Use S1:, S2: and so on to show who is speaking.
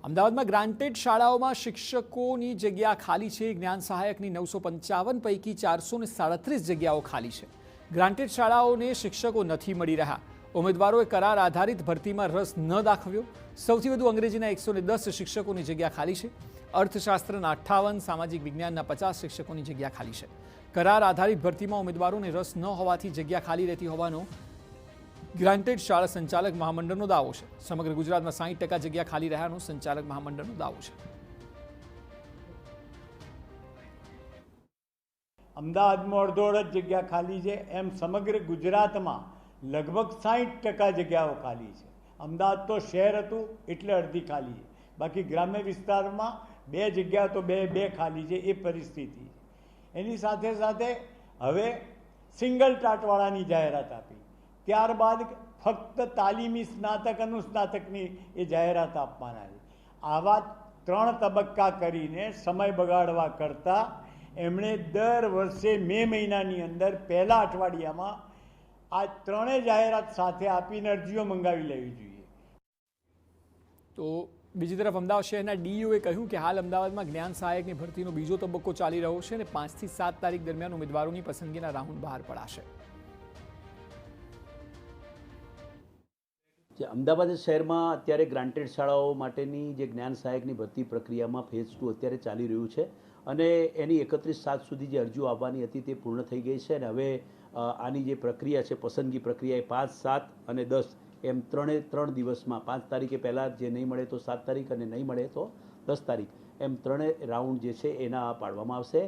S1: અમદાવાદમાં ગ્રાન્ટેડ શાળાઓમાં શિક્ષકોની જગ્યા ખાલી છે। જ્ઞાન સહાયકની 955 પૈકી 437 જગ્યાઓ ખાલી છે। ગ્રાન્ટેડ શાળાઓને શિક્ષકો નથી મળી રહ્યા। ઉમેદવારોએ કરાર આધારિત ભરતીમાં રસ ન દાખવ્યો। સૌથી વધુ અંગ્રેજીના 110 શિક્ષકોની જગ્યા ખાલી છે। અર્થશાસ્ત્રના 58, સામાજિક વિજ્ઞાનના 50 શિક્ષકોની જગ્યા ખાલી છે। કરાર આધારિત ભરતીમાં ઉમેદવારોને રસ ન હોવાથી જગ્યા ખાલી રહેતી હોવાનો ગ્રાન્ટેડ શાળા સંચાલક મહામંડળનો દાવો છે। સમગ્ર ગુજરાતમાં 60% જગ્યા ખાલી રહ્યાનો સંચાલક મહામંડળનો દાવો છે।
S2: અમદાવાદમાં અડધો જગ્યા ખાલી છે, એમ સમગ્ર ગુજરાતમાં લગભગ 60% જગ્યાઓ ખાલી છે। અમદાવાદ તો શહેર હતું એટલે અડધી ખાલી છે, બાકી ગ્રામ્ય વિસ્તારમાં 2 જગ્યા તો બે ખાલી છે, એ પરિસ્થિતિ છે। એની સાથે સાથે હવે સિંગલ ટાટવાળાની જાહેરાત આપી, ત્યારબાદ ફક્ત તાલીમી સ્નાતક અનુસ્નાતકની એ જાહેરાત આપવાના છે। આવા 3 તબક્કા કરીને સમય બગાડવા કરતાં એમણે દર વર્ષે મે મહિનાની અંદર પહેલા અઠવાડિયામાં આ 3 જાહેરાત સાથે આપીને અરજીઓ મંગાવી લેવી જોઈએ।
S1: તો બીજી તરફ અમદાવાદ શહેરના ડીઈઓએ કહ્યું કે હાલ અમદાવાદમાં જ્ઞાન સહાયકની ભરતીનો બીજો તબક્કો ચાલી રહ્યો છે અને 5 થી 7 તારીખ દરમિયાન ઉમેદવારોની પસંદગીના રાઉન્ડ બહાર પડાશે।
S3: અમદાવાદ શહેરમાં અત્યારે ગ્રાન્ટેડ શાળાઓ માટેની જે જ્ઞાન સહાયકની ભરતી પ્રક્રિયામાં ફેઝ 2 અત્યારે ચાલી રહ્યું છે અને એની 31/7 સુધી જે અરજીઓ આવવાની હતી તે પૂર્ણ થઈ ગઈ છે અને હવે આની જે પ્રક્રિયા છે પસંદગી પ્રક્રિયા એ 5, 7 અને 10 એમ 3 દિવસમાં 5 તારીખે પહેલાં જે નહીં મળે તો 7 તારીખ અને નહીં મળે તો 10 તારીખ એમ 3 રાઉન્ડ જે છે એના પાડવામાં આવશે।